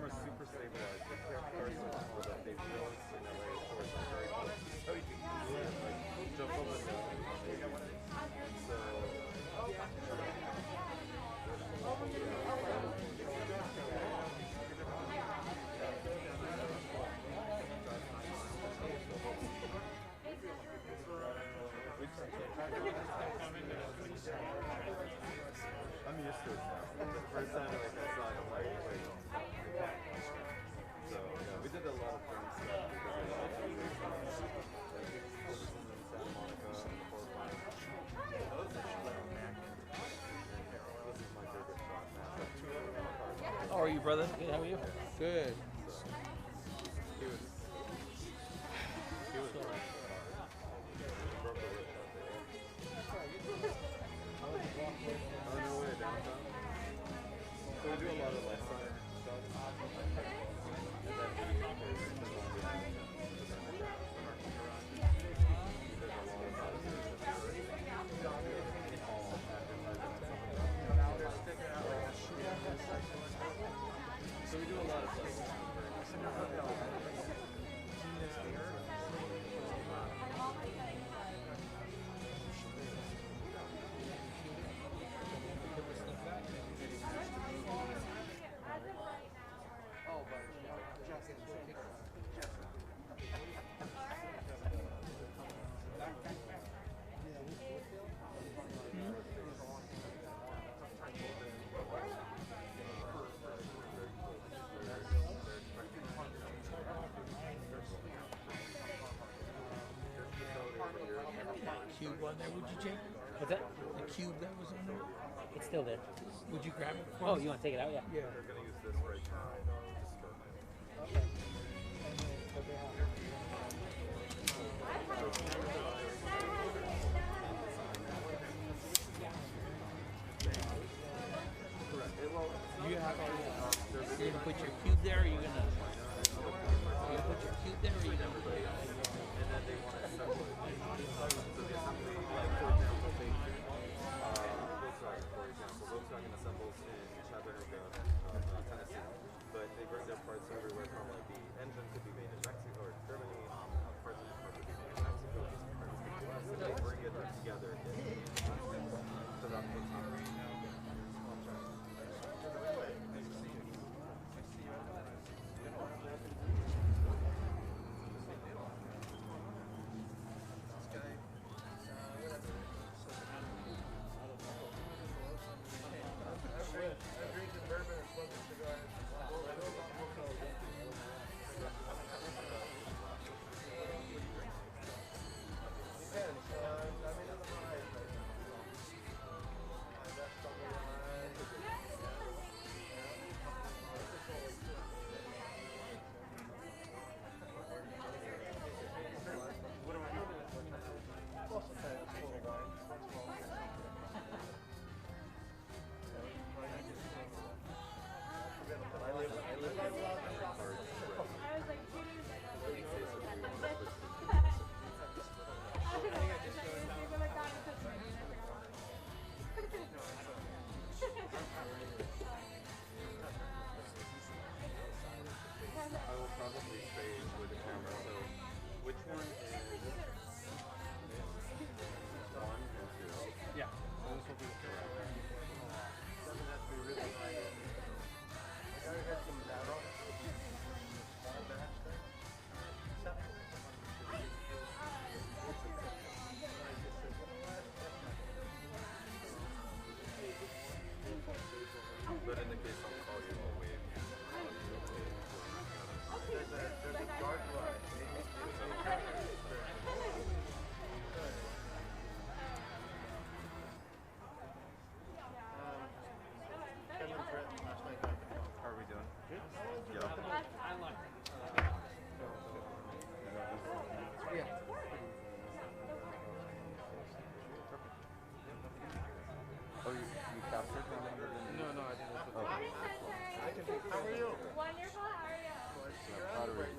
camera's super stabilized. The cars are so that they've built in LA, of course, are very close. So you can see it, like, jump up and down. So... I'm used to it now. The first time like, I saw it, I'm like, wait. So, yeah, we did a lot of film stuff because I love to do Santa Monica and the Portland. This is my favorite shot now. How are you, brother? Good, how are you? Good. So, he was broke the wrist out there. On your way downtown. So we do a lot of lifestyle stuff. And then we so we do a lot of stuff. Cube on there, would you, Jake? What's that? The cube that was on there? It's still there. Would you grab it? Oh, you want to take it out? Yeah. Yeah. We're going to use this right now. Okay. Correct. You have to put your cube there, or you're gonna put your cube there, or you're gonna put it and then they want to assemble it. So the assembly, like for example, they Volkswagen, for example. Volkswagen assembles in Chattanooga, Tennessee, but they bring their parts everywhere from like the engine could be made in Mexico or Germany, parts of the car could be made in Mexico, parts of the US, and they bring it together to replicate. But in the case I'll call you, I'll wave. There's a dark line. How are we doing? Good? Yeah. Oh, you captured him? No, I didn't. Oh. How are you? Wonderful, how are you? Pottery.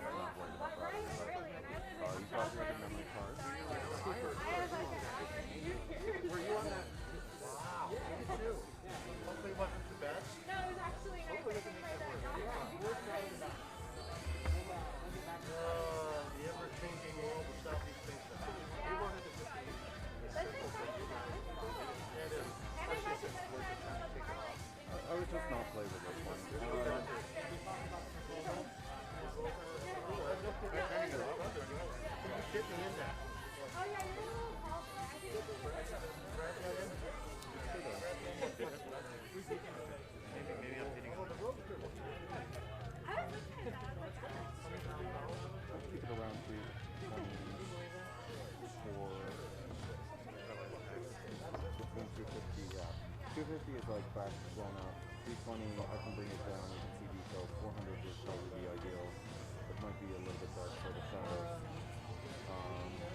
is like back blown out. 320, I can bring it down with the TV, so 400 would probably be ideal. It might be a little bit dark for the shadows.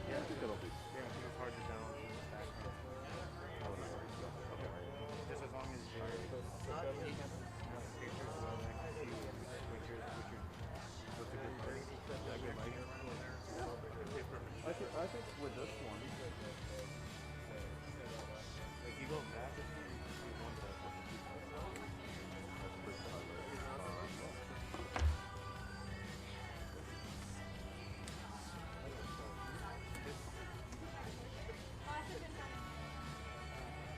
Yeah, I think it'll be. Yeah, I think it's hard to balance in the background. I wouldn't worry. Okay. Just as long as you're pictures well, I can see what you're What's a good light? Yeah, good light. I think with this one, like you go back and you want that. That's pretty solid.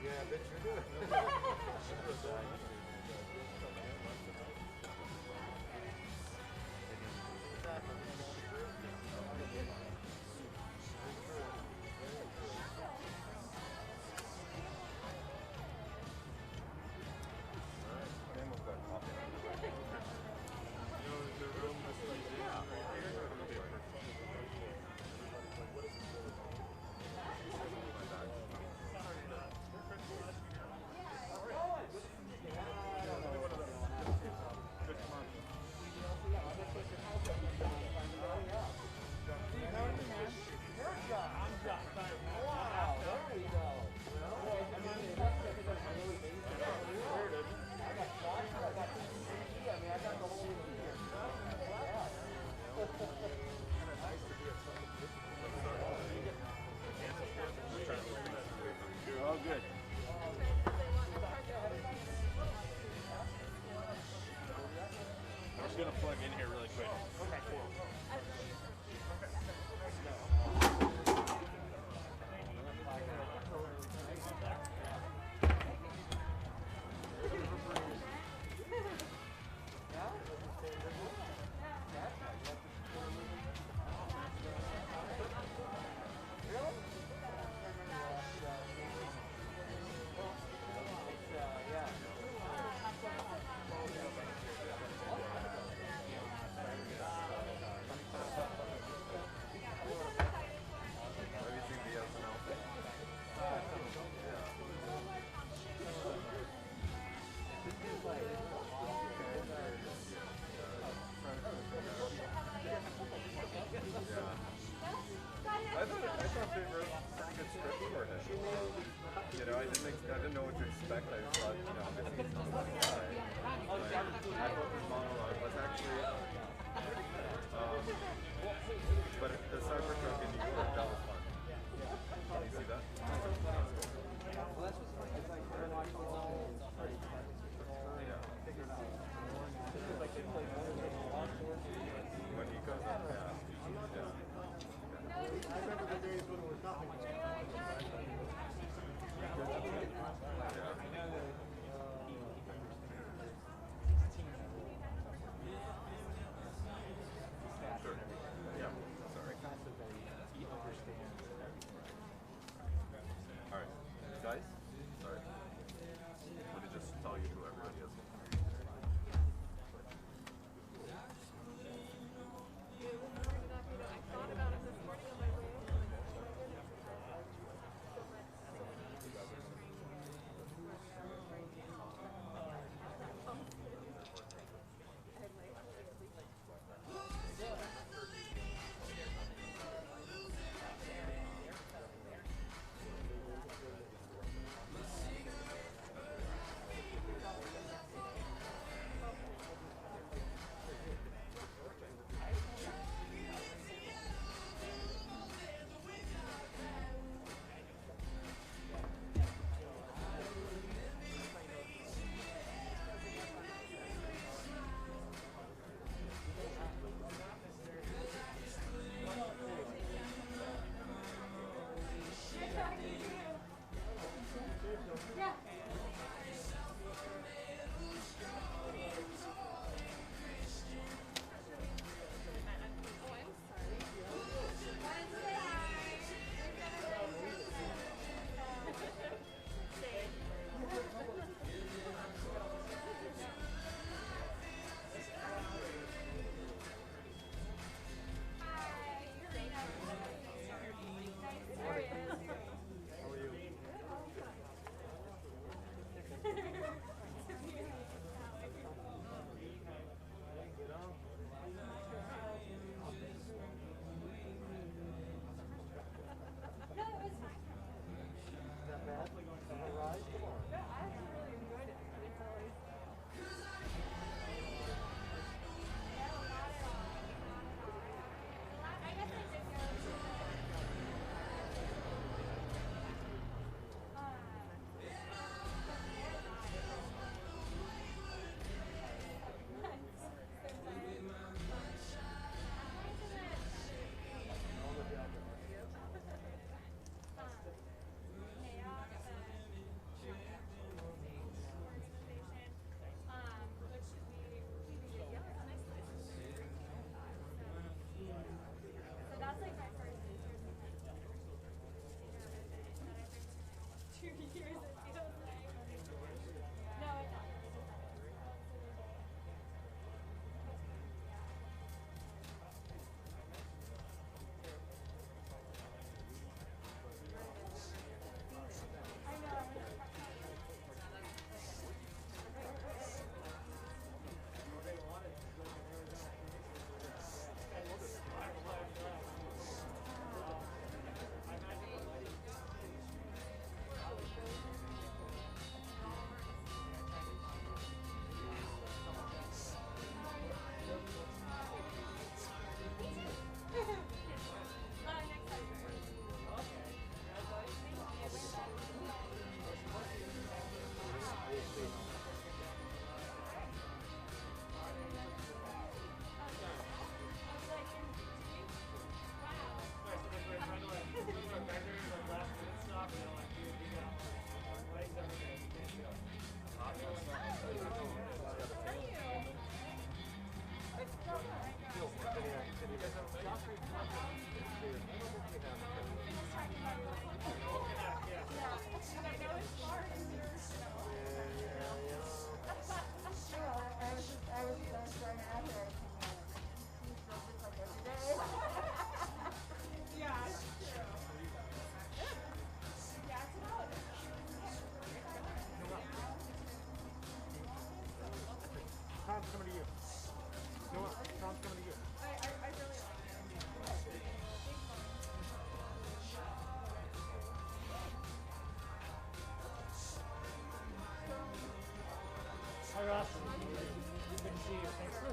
Yeah, I bet you do.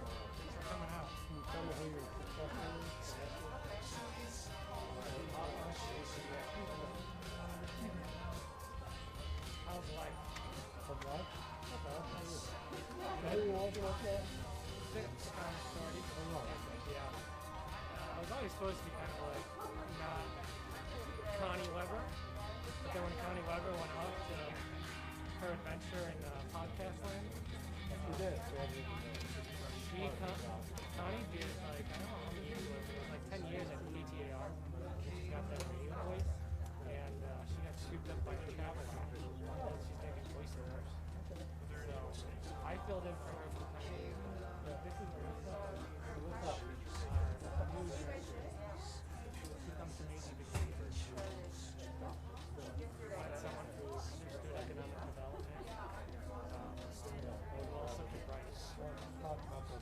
coming out. Can you tell me who your successor is? How's life? Of life? Okay, I'll tell you. So who you working with now? Sorry. Yeah. I was always supposed to be kind of like not Connie Weber, but then when Connie Weber went off to her adventure in podcast land, Who did? Connie did like, I don't know how many years it was like 10 years at KTAR. She got that radio voice, and she got scooped up by the travel and she's taking voiceovers. So I filled in for her for 10 years. This is what's up. She comes to me because she find someone who understood economic development, who also could write. Talk about this.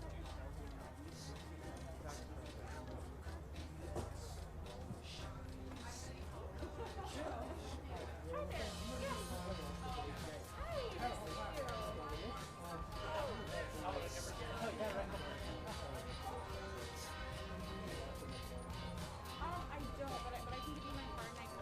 I don't, but I can give you my card and I can.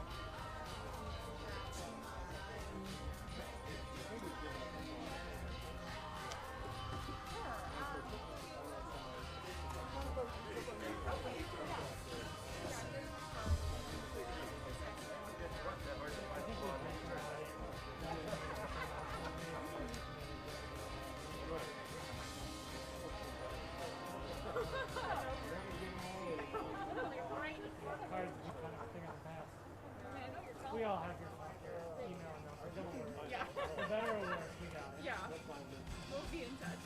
Cards become a thing of the past. We all have your email numbers, don't worry. Yeah. For better or worse, we got it. Yeah. We'll be in touch.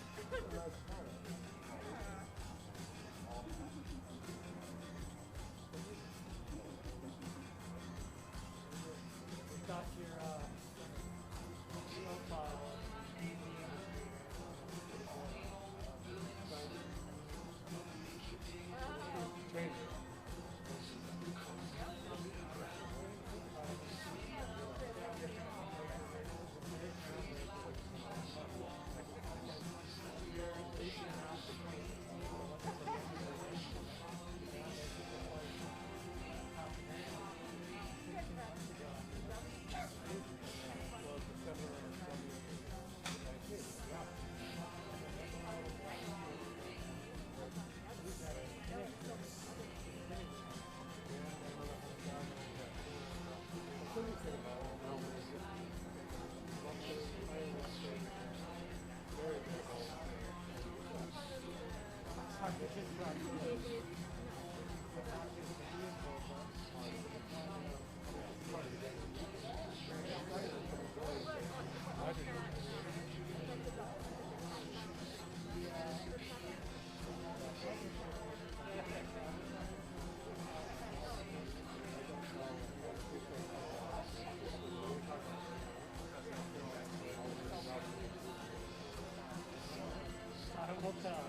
We got your profile. Change it. Hotel.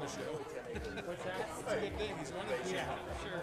the show. What's that? It's a good thing. He's running the show. Yeah, sure.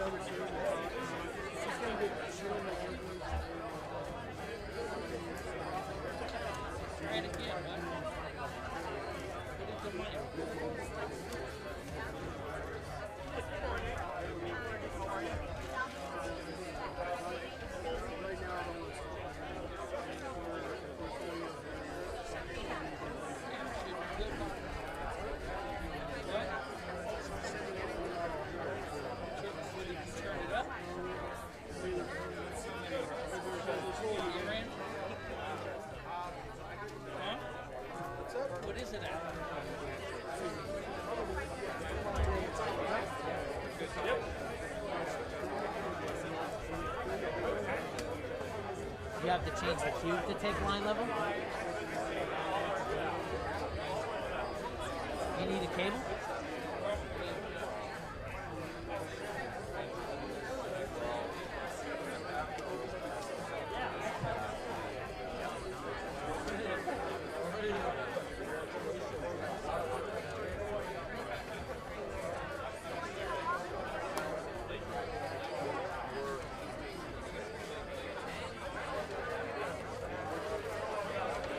Try it again, bud. Put it to money. Turn it up. You're in? Huh? What is it at? You have to change the cube to take line level? You need a cable?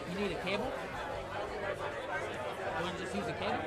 You need a cable? You want to just use a cable?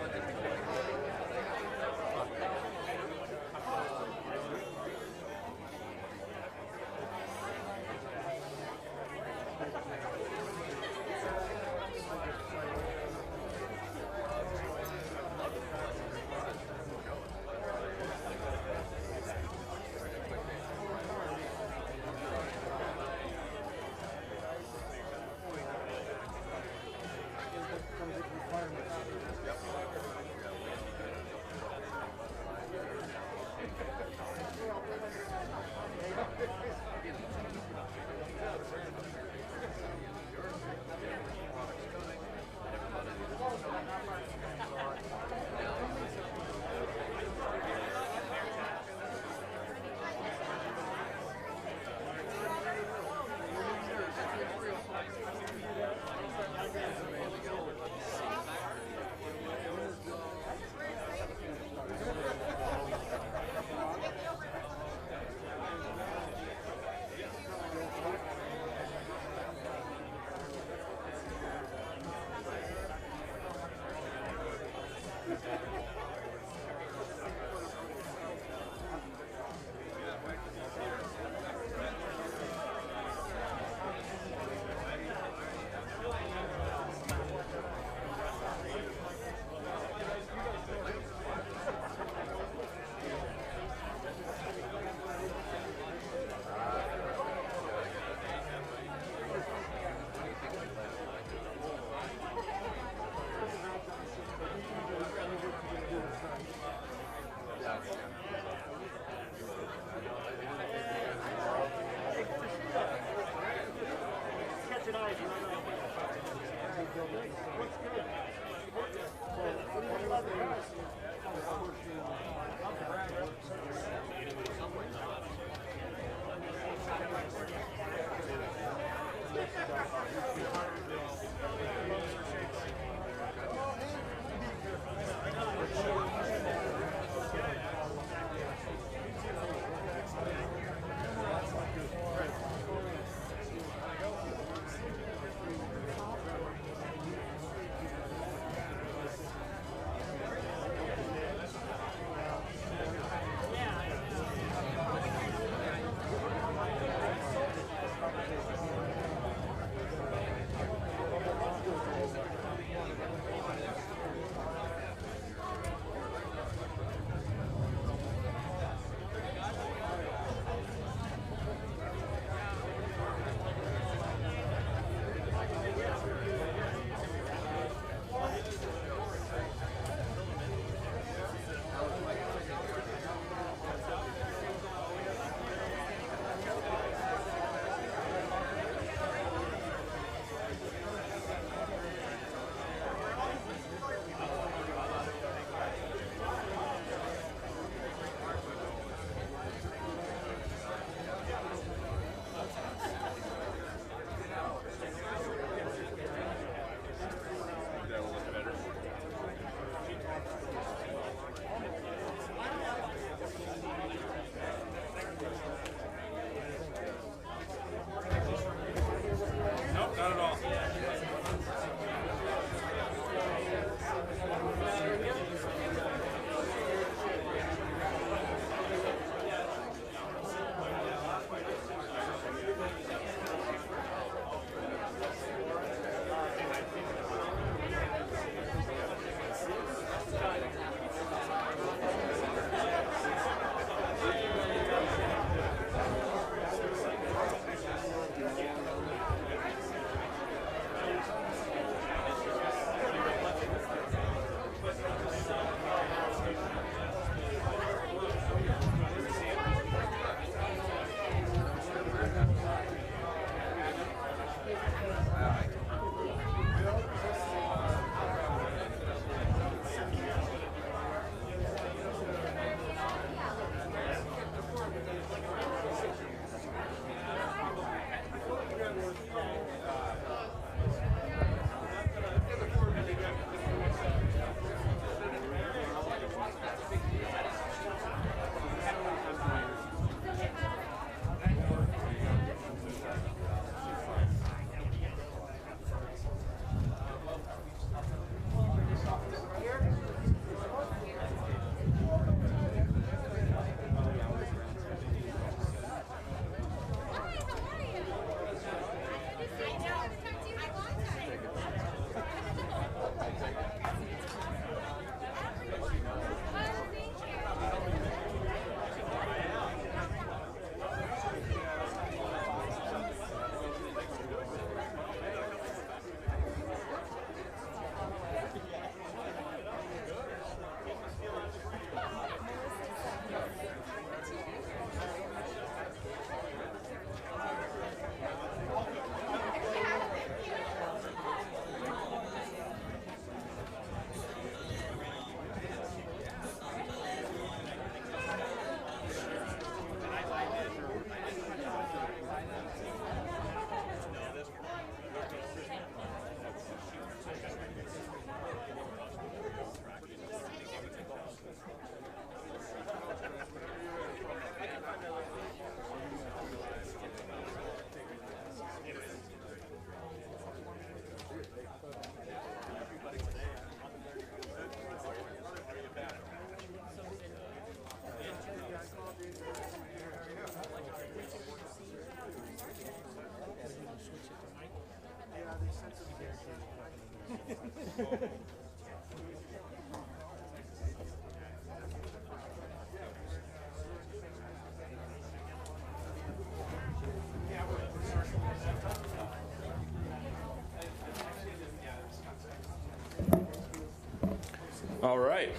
All right.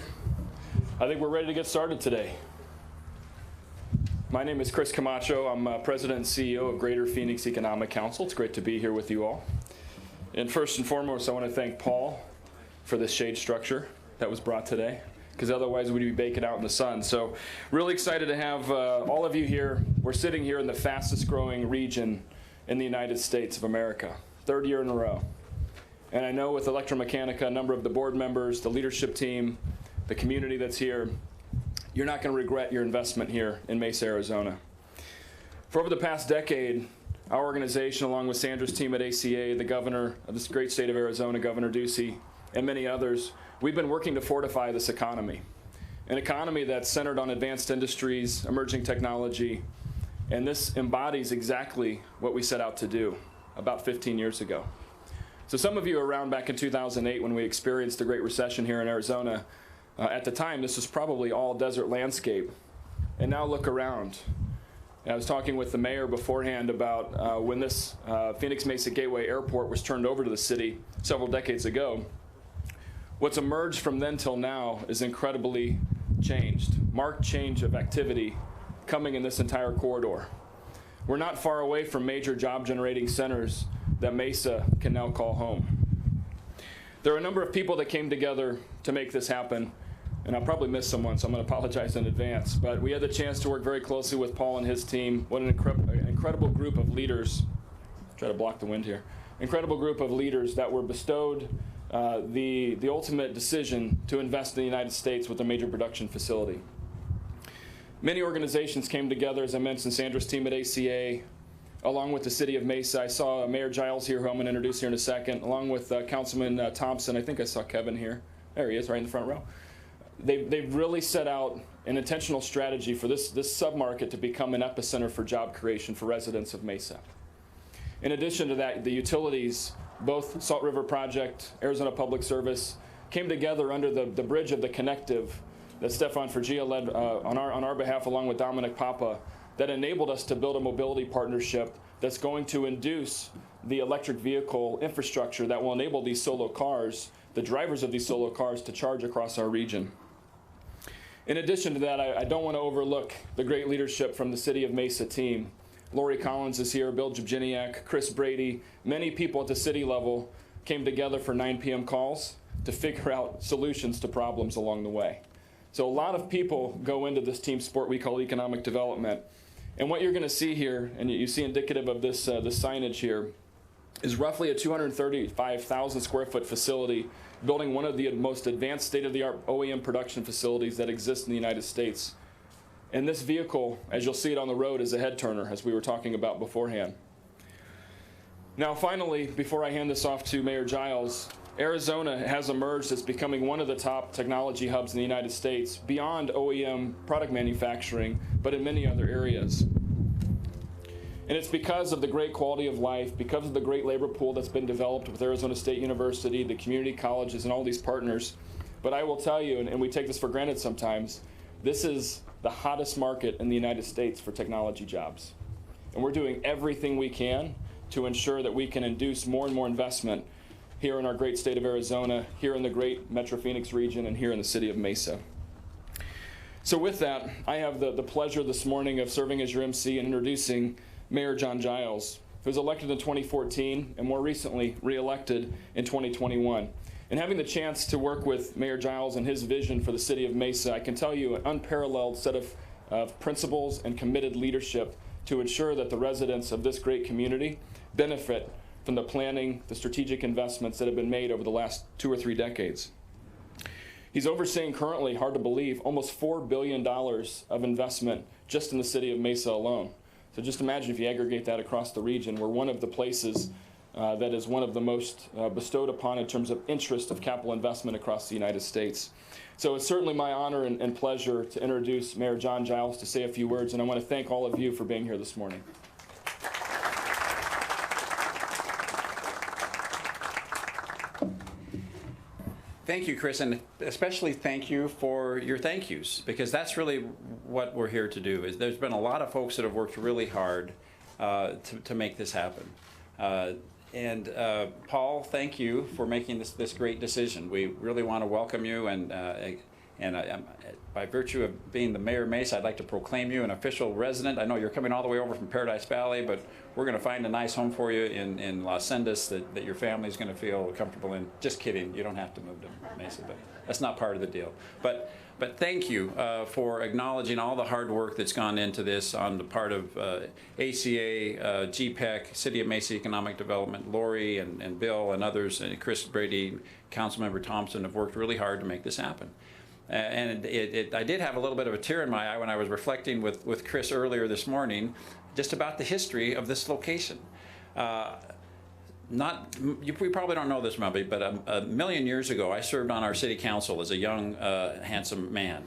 I think we're ready to get started today. My name is Chris Camacho. I'm President and CEO of Greater Phoenix Economic Council. It's great to be here with you all. And first and foremost, I want to thank Paul for this shade structure that was brought today, because otherwise we'd be baking out in the sun. So really excited to have all of you here. We're sitting here in the fastest growing region in the United States of America, third year in a row. And I know with ElectraMeccanica, a number of the board members, the leadership team, the community that's here, you're not going to regret your investment here in Mesa, Arizona. For over the past decade, our organization, along with Sandra's team at ACA, the governor of this great state of Arizona, Governor Ducey, and many others, we've been working to fortify this economy. An economy that's centered on advanced industries, emerging technology, and this embodies exactly what we set out to do about 15 years ago. So some of you were around back in 2008 when we experienced the Great Recession here in Arizona. At the time, this was probably all desert landscape. And now look around. And I was talking with the mayor beforehand about when this Phoenix Mesa Gateway Airport was turned over to the city several decades ago. What's emerged from then till now is incredibly changed. Marked change of activity coming in this entire corridor. We're not far away from major job-generating centers that Mesa can now call home. There are a number of people that came together to make this happen, and I'll probably miss someone, so I'm going to apologize in advance. But we had the chance to work very closely with Paul and his team. What an incredible group of leaders. Try to block the wind here. Incredible group of leaders that were bestowed the ultimate decision to invest in the United States with a major production facility. Many organizations came together, as I mentioned, Sandra's team at ACA, along with the city of Mesa. I saw Mayor Giles here, who I'm going to introduce here in a second, along with Councilman Thompson. I think I saw Kevin here. There he is, right in the front row. They've really set out an intentional strategy for this submarket to become an epicenter for job creation for residents of Mesa. In addition to that, the utilities, both Salt River Project, Arizona Public Service, came together under the bridge of the Connective that Stefan Fergia led on our behalf, along with Dominic Papa, that enabled us to build a mobility partnership that's going to induce the electric vehicle infrastructure that will enable these solo cars, the drivers of these solo cars, to charge across our region. In addition to that, I don't want to overlook the great leadership from the City of Mesa team. Lori Collins is here, Bill Jabjiniak, Chris Brady. Many people at the city level came together for 9 p.m. calls to figure out solutions to problems along the way. So a lot of people go into this team sport we call economic development. And what you're going to see here, and you see indicative of this signage here, is roughly a 235,000 square foot facility building one of the most advanced state-of-the-art OEM production facilities that exist in the United States. And this vehicle, as you'll see it on the road, is a head turner, as we were talking about beforehand. Now finally, before I hand this off to Mayor Giles, Arizona has emerged as becoming one of the top technology hubs in the United States, beyond OEM product manufacturing, but in many other areas. And it's because of the great quality of life, because of the great labor pool that's been developed with Arizona State University, the community colleges, and all these partners. But I will tell you, and we take this for granted sometimes, this is the hottest market in the United States for technology jobs. And we're doing everything we can to ensure that we can induce more and more investment here in our great state of Arizona, here in the great Metro Phoenix region, and here in the city of Mesa. So with that, I have the pleasure this morning of serving as your MC and introducing Mayor John Giles, who was elected in 2014 and more recently re-elected in 2021. And having the chance to work with Mayor Giles and his vision for the city of Mesa, I can tell you an unparalleled set of principles and committed leadership to ensure that the residents of this great community benefit from the planning, the strategic investments that have been made over the last 2 or 3 decades. He's overseeing currently, hard to believe, almost $4 billion of investment just in the city of Mesa alone. So just imagine if you aggregate that across the region, we're one of the places that is one of the most bestowed upon in terms of interest of capital investment across the United States. So it's certainly my honor and pleasure to introduce Mayor John Giles to say a few words, and I want to thank all of you for being here this morning. Thank you, Chris, and especially thank you for your thank yous, because that's really what we're here to do. Is there's been a lot of folks that have worked really hard to make this happen. Paul, thank you for making this great decision. We really want to welcome you, and by virtue of being the mayor of Mesa, I'd like to proclaim you an official resident. I know you're coming all the way over from Paradise Valley, but we're going to find a nice home for you in Las Sendas that your family's going to feel comfortable in. Just kidding, you don't have to move to Mesa, but that's not part of the deal. But thank you for acknowledging all the hard work that's gone into this on the part of ACA, GPEC, City of Mesa Economic Development, Lori and Bill and others, and Chris Brady, Councilmember Thompson have worked really hard to make this happen. And I did have a little bit of a tear in my eye when I was reflecting with Chris earlier this morning just about the history of this location. We probably don't know this, Mubby, but a million years ago, I served on our city council as a young, handsome man.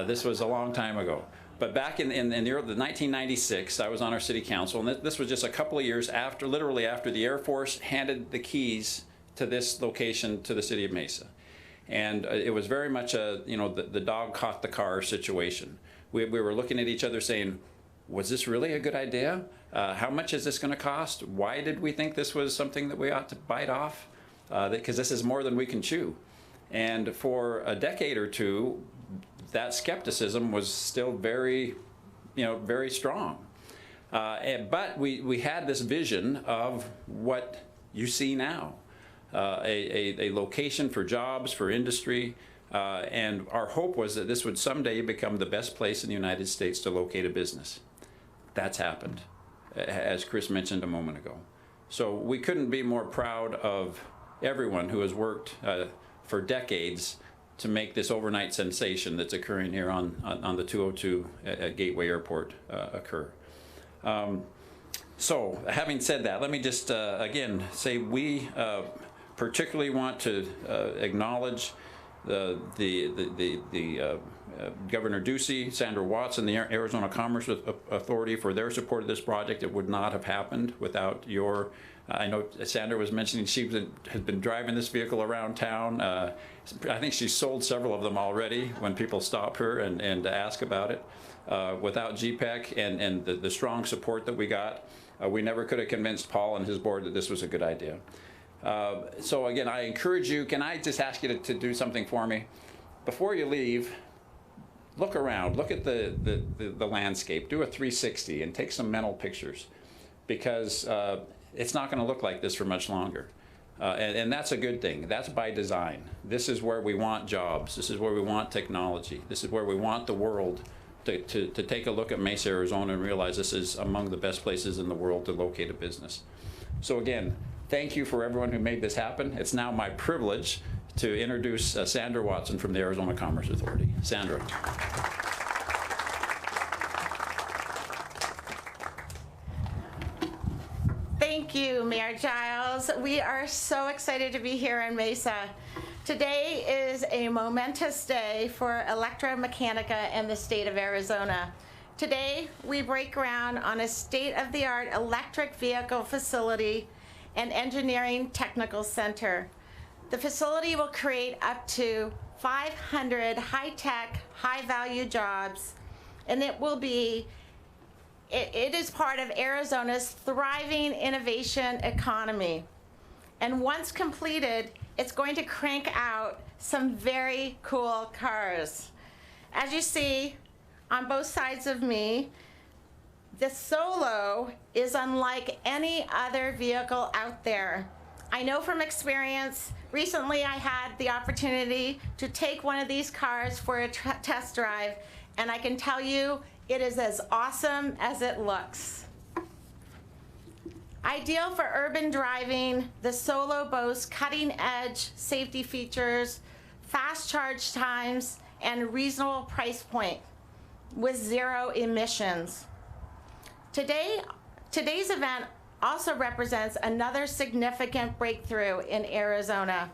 This was a long time ago. But back in the early 1996, I was on our city council, and this was just a couple of years after, literally after the Air Force handed the keys to this location to the city of Mesa. And it was very much a, the dog caught the car situation. We were looking at each other saying, was this really a good idea? How much is this going to cost? Why did we think this was something that we ought to bite off? Because this is more than we can chew. And for a decade or two, that skepticism was still very, very strong. But we had this vision of what you see now. A location for jobs, for industry, and our hope was that this would someday become the best place in the United States to locate a business. That's happened, as Chris mentioned a moment ago. So we couldn't be more proud of everyone who has worked for decades to make this overnight sensation that's occurring here on the 202 at Gateway Airport occur. So having said that, let me just again say we particularly want to acknowledge the Governor Ducey, Sandra Watts, and the Arizona Commerce Authority for their support of this project. It would not have happened without your, I know Sandra was mentioning she has been driving this vehicle around town. I think she's sold several of them already when people stop her and ask about it. Without GPEC and the strong support that we got, we never could have convinced Paul and his board that this was a good idea. So again, I encourage you, can I just ask you to do something for me? Before you leave, look around, look at the landscape, do a 360 and take some mental pictures, because it's not going to look like this for much longer. And that's a good thing. That's by design. This is where we want jobs. This is where we want technology. This is where we want the world to take a look at Mesa, Arizona and realize this is among the best places in the world to locate a business. So again, thank you for everyone who made this happen. It's now my privilege to introduce Sandra Watson from the Arizona Commerce Authority. Sandra. Thank you, Mayor Giles. We are so excited to be here in Mesa. Today is a momentous day for ElectraMeccanica and the state of Arizona. Today, we break ground on a state-of-the-art electric vehicle facility and engineering technical center. The facility will create up to 500 high-tech, high-value jobs, and it is part of Arizona's thriving innovation economy. And once completed, it's going to crank out some very cool cars. As you see on both sides of me, the Solo is unlike any other vehicle out there. I know from experience, recently I had the opportunity to take one of these cars for a test drive, and I can tell you it is as awesome as it looks. Ideal for urban driving, the Solo boasts cutting-edge safety features, fast charge times, and reasonable price point with 0 emissions. Today's event also represents another significant breakthrough in Arizona.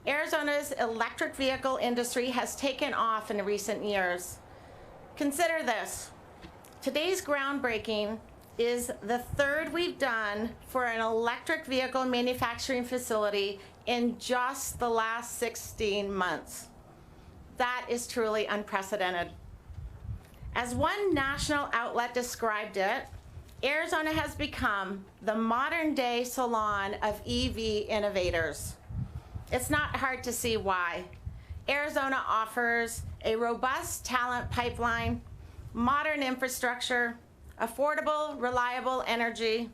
Arizona's electric vehicle industry has taken off in recent years. Consider this. Today's groundbreaking is the 3rd we've done for an electric vehicle manufacturing facility in just the last 16 months. That is truly unprecedented. As one national outlet described it, Arizona has become the modern-day salon of EV innovators. It's not hard to see why. Arizona offers a robust talent pipeline, modern infrastructure, affordable, reliable energy,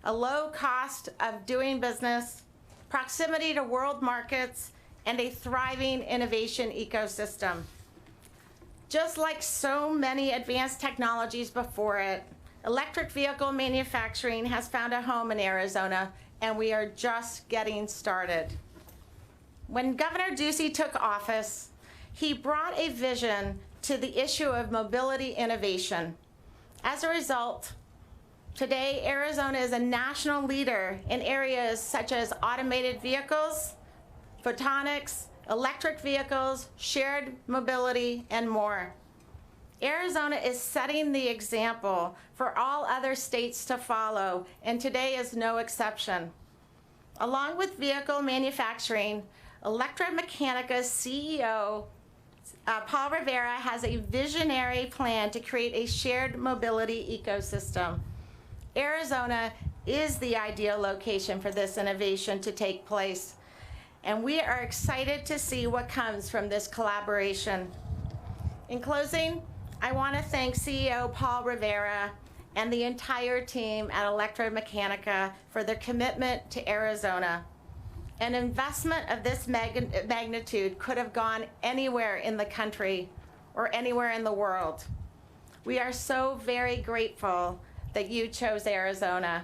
a low cost of doing business, proximity to world markets, and a thriving innovation ecosystem. Just like so many advanced technologies before it, electric vehicle manufacturing has found a home in Arizona, and we are just getting started. When Governor Ducey took office, he brought a vision to the issue of mobility innovation. As a result, today Arizona is a national leader in areas such as automated vehicles, photonics, electric vehicles, shared mobility, and more. Arizona is setting the example for all other states to follow, and today is no exception. Along with vehicle manufacturing, ElectraMeccanica's CEO, Paul Rivera, has a visionary plan to create a shared mobility ecosystem. Arizona is the ideal location for this innovation to take place, and we are excited to see what comes from this collaboration. In closing, I want to thank CEO Paul Rivera and the entire team at ElectraMeccanica for their commitment to Arizona. An investment of this magnitude could have gone anywhere in the country or anywhere in the world. We are so very grateful that you chose Arizona.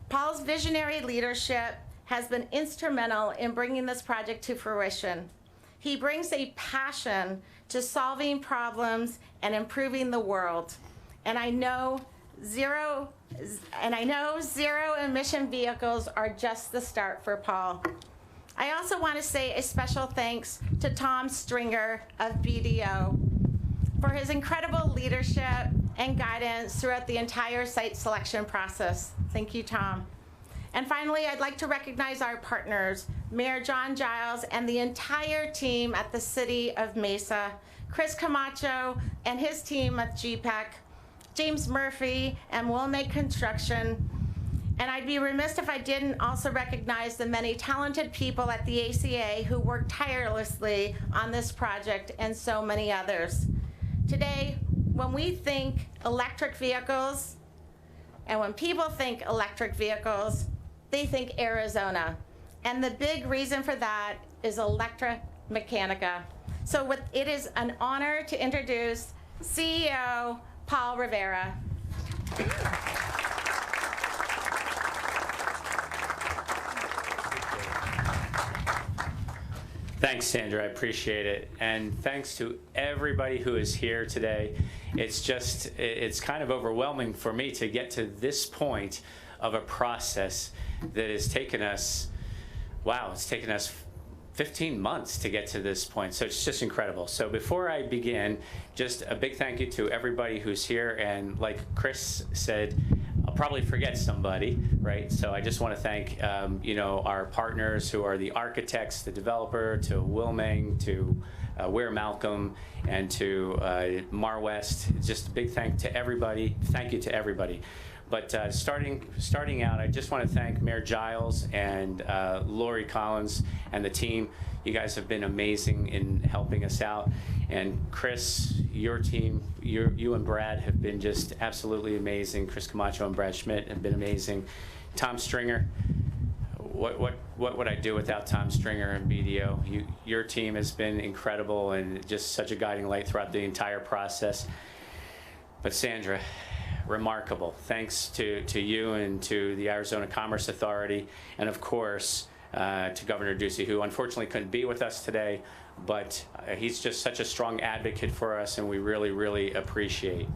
Paul's visionary leadership has been instrumental in bringing this project to fruition. He brings a passion to solving problems and improving the world. And I know zero emission vehicles are just the start for Paul. I also want to say a special thanks to Tom Stringer of BDO for his incredible leadership and guidance throughout the entire site selection process. Thank you, Tom. And finally, I'd like to recognize our partners, Mayor John Giles and the entire team at the City of Mesa, Chris Camacho and his team at GPEC, James Murphy and Wilmake Construction. And I'd be remiss if I didn't also recognize the many talented people at the ACA who worked tirelessly on this project and so many others. Today, when we think electric vehicles, and when people think electric vehicles, they think Arizona. And the big reason for that is ElectraMeccanica. So it is an honor to introduce CEO Paul Rivera. Thanks, Sandra, I appreciate it. And thanks to everybody who is here today. It's kind of overwhelming for me to get to this point of a process that has taken us, wow, it's taken us 15 months to get to this point. So it's just incredible. So before I begin, just a big thank you to everybody who's here. And like Chris said, I'll probably forget somebody, right? So I just want to thank, our partners who are the architects, the developer, to Wilming, to Weir Malcolm, and to Mar West. Just a big thank to everybody. Thank you to everybody. But starting out, I just want to thank Mayor Giles and Lori Collins and the team. You guys have been amazing in helping us out. And Chris, your team, you and Brad have been just absolutely amazing. Chris Camacho and Brad Schmidt have been amazing. Tom Stringer, what would I do without Tom Stringer and BDO? Your team has been incredible and just such a guiding light throughout the entire process. But Sandra, remarkable. Thanks to you and to the Arizona Commerce Authority, and of course to Governor Ducey, who unfortunately couldn't be with us today, but he's just such a strong advocate for us, and we really, really appreciate.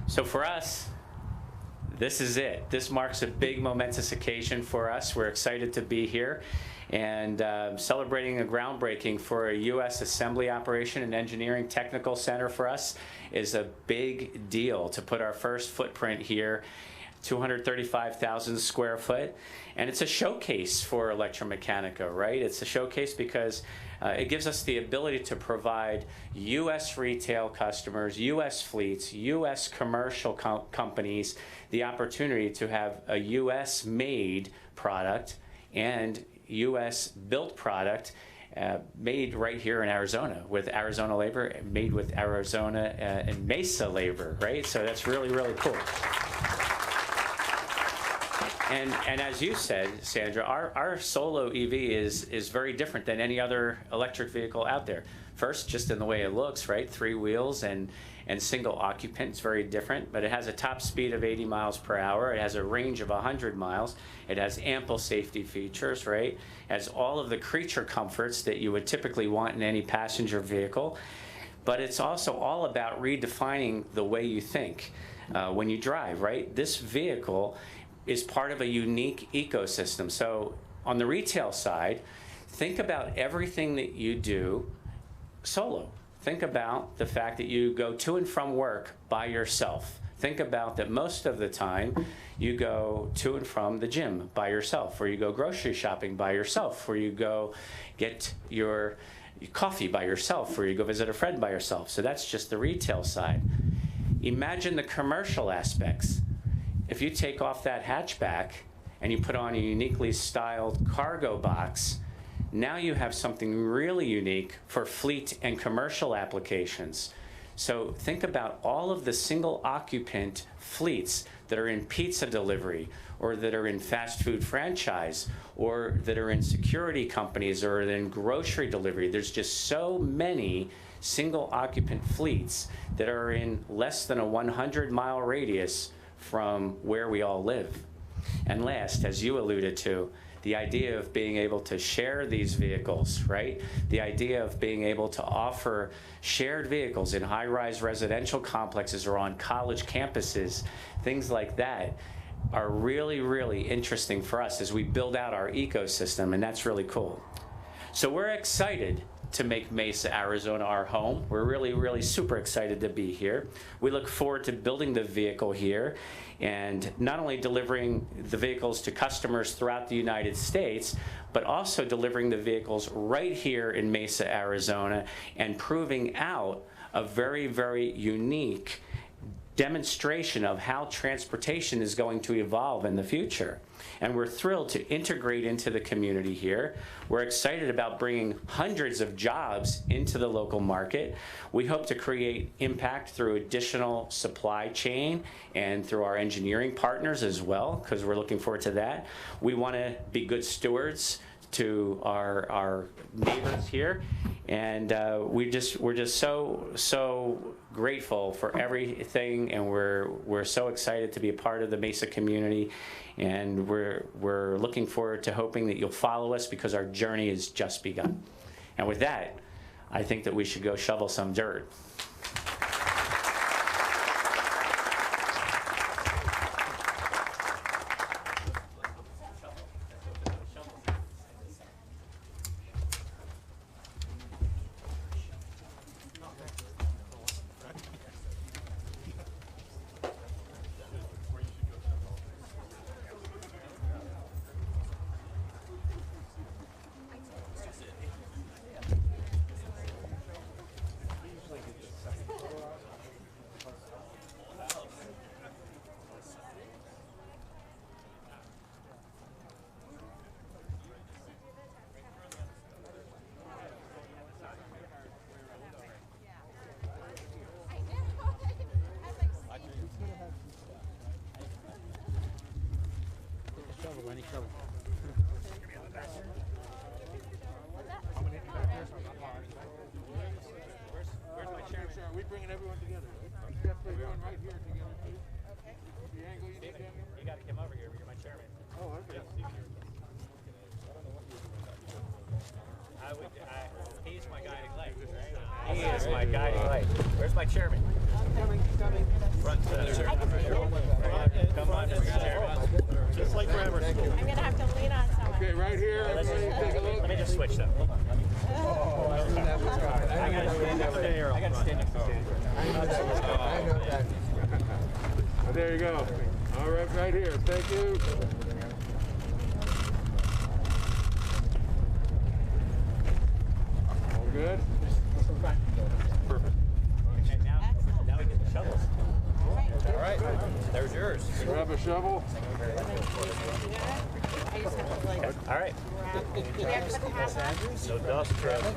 So for us, this is it. This marks a big momentous occasion for us. We're excited to be here and celebrating a groundbreaking for a U.S. assembly operation and engineering technical center for us is a big deal to put our first footprint here, 235,000 square foot. And it's a showcase for ElectraMeccanica, right? It's a showcase because It gives us the ability to provide U.S. retail customers, U.S. fleets, U.S. commercial companies the opportunity to have a U.S.-made product and U.S.-built product made right here in Arizona with Arizona labor, made with Arizona and Mesa labor, right? So that's really, really cool. And as you said, Sandra, our Solo EV is very different than any other electric vehicle out there. First, just in the way it looks, right? 3 wheels and single occupant. It's very different, but it has a top speed of 80 miles per hour. It has a range of 100 miles. It has ample safety features, right? It has all of the creature comforts that you would typically want in any passenger vehicle. But it's also all about redefining the way you think when you drive, right? This vehicle is part of a unique ecosystem. So on the retail side, think about everything that you do solo. Think about the fact that you go to and from work by yourself. Think about that most of the time you go to and from the gym by yourself, or you go grocery shopping by yourself, or you go get your coffee by yourself, or you go visit a friend by yourself. So that's just the retail side. Imagine the commercial aspects. If you take off that hatchback and you put on a uniquely styled cargo box, now you have something really unique for fleet and commercial applications. So think about all of the single occupant fleets that are in pizza delivery, or that are in fast food franchise, or that are in security companies, or in grocery delivery. There's just so many single occupant fleets that are in less than a 100-mile radius from where we all live. And last, as you alluded to, the idea of being able to share these vehicles, right? The idea of being able to offer shared vehicles in high-rise residential complexes or on college campuses, things like that are really, really interesting for us as we build out our ecosystem, and that's really cool. So we're excited to make Mesa, Arizona our home. We're really, really super excited to be here. We look forward to building the vehicle here and not only delivering the vehicles to customers throughout the United States, but also delivering the vehicles right here in Mesa, Arizona, and proving out a very, very unique demonstration of how transportation is going to evolve in the future. And we're thrilled to integrate into the community here. We're excited about bringing hundreds of jobs into the local market. We hope to create impact through additional supply chain and through our engineering partners as well, because we're looking forward to that. We want to be good stewards to our neighbors here, and we're just so grateful for everything, and we're so excited to be a part of the Mesa community, and we're looking forward to hoping that you'll follow us, because our journey has just begun. And with that, I think that we should go shovel some dirt. Any trouble. Where's my chairman? Are we bringing everyone together? Definitely going right here together too. Okay. The angle you need, you got to come over here. You're my chairman. Oh, okay. He's my guiding light, right? He is my guiding light. Where's my chairman? Coming. Front center. Come on, Mr. Chairman. Just like forever. I'm going to have to lean on someone. Okay, right here. Take a look. Let me just switch them. I got to stand next to Sandra. I know that. There you go. All right here. Thank you. There's yours. Grab a shovel. All right. No dust, Trev.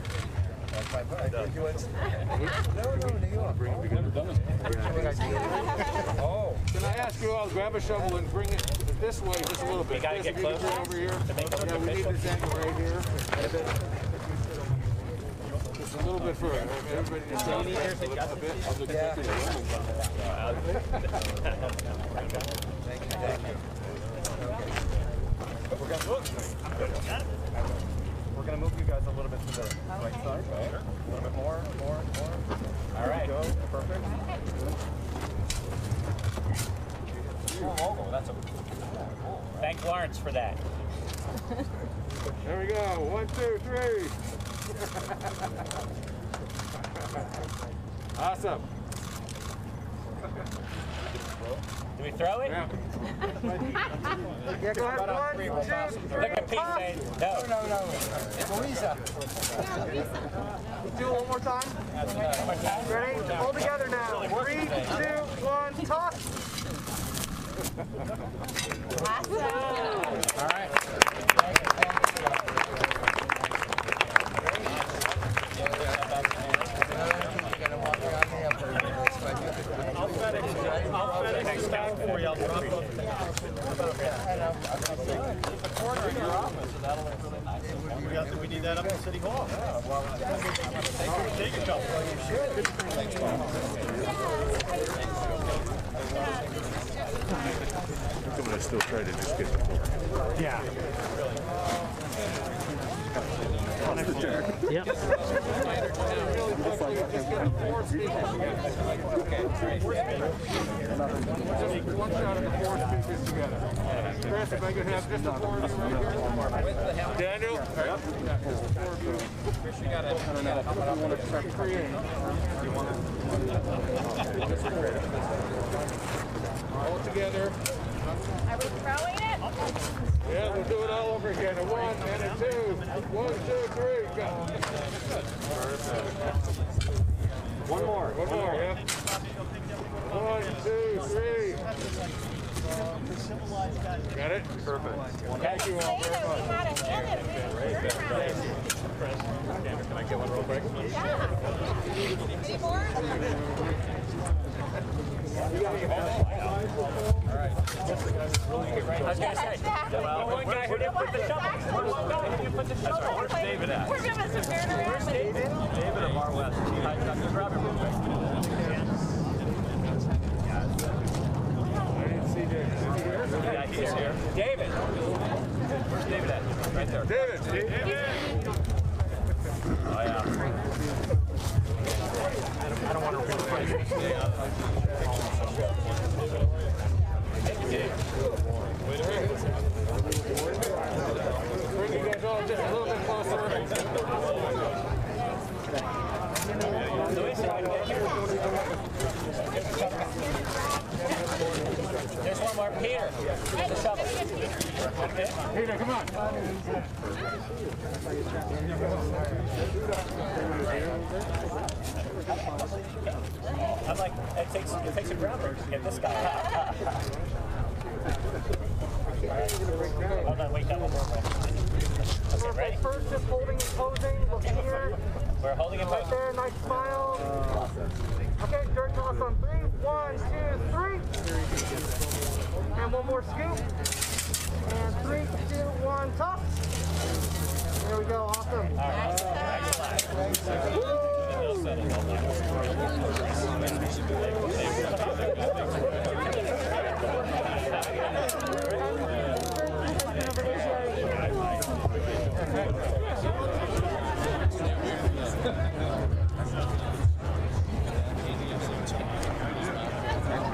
Oh. Can I ask you all to grab a shovel and bring it this way just a little bit? We gotta get closer over here. to make it Yeah, we need this angle right here. Just a little bit further. Everybody just down here a bit. We're going to move you guys a little bit to the right side. A little bit more. All right. Go. Perfect. That's a Thank Lawrence for that. There we go. 1, 2, 3. Awesome. Do we throw it? Yeah. Yeah, go ahead. 1, 2, 3. Look at Pete saying no. Mesa. Do it one more time. Ready? Hold together now. 3, 2, 1, toss. All right. next guy for you. I'll drop it. The corner in your office, so that'll look really nice. We need that up in City Hall. Yeah, well, take a couple. Well, you should. Thanks, Bob. I'm going to still try to just get the floor. Yeah. Yep. One shot of the 4 speakers together. Chris, if I could have just the 4 of you right here. Daniel? Yep. Chris, you got it. I don't know. How about I want to start creating? All together. Are we throwing it? Yeah, we'll do it all over again. A 1 and a 2. 1, 2, 3, go. One more, yeah. 1, 2, 3. Got it? Perfect. Thank you all very much. Can I get one real quick? Yeah. Any more? I was going to say, one guy who didn't put the shovel. One guy who didn't put the shovel. Where's David at? We're going to turn around. Where's David? David at Bar West. Just grab it real quick. I didn't see David. Yeah, he's here. David. Where's David at? Right there. David. Oh, yeah. I don't want to repeat the question. Bring you guys all just a little bit closer. There's one more. Peter. Here's the shovel. Peter, come on. I'm like, it takes a groundbreaker to get this guy out. Hold on, wait, that one more. Okay, ready? First, just holding and posing. Look here. We're holding and Right posing. there, nice smile. Okay, dirt toss on 3. 1, 2, 3. And one more scoop. And 3, 2, 1, toss. There we go, awesome. All right.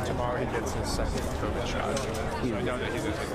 Tomorrow he gets his second COVID shot. So I know that he's going to take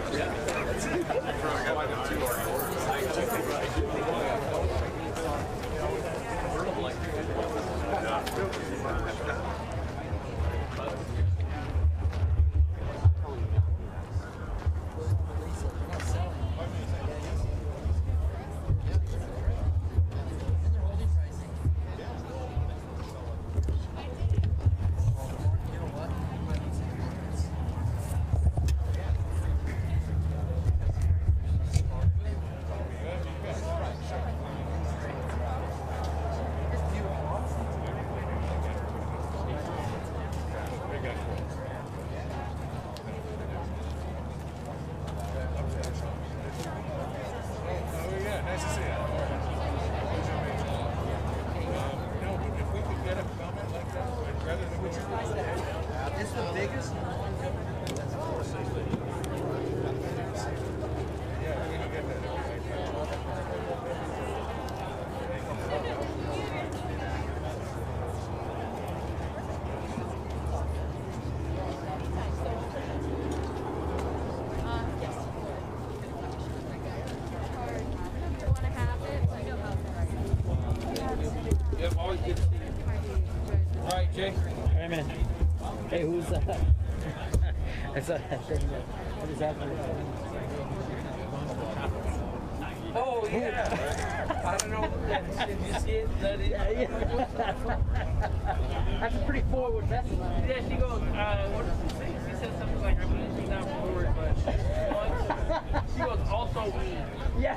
Vegas? Yep, always good to see you. All right, Jay. Wait a minute. Hey, who's that? That's a thing. What is that? Oh, yeah. I don't know. Did you see it? That's a pretty forward message. Yeah, she goes, what did she say? She said something like, I believe she's not forward, but she goes, also me. Yeah.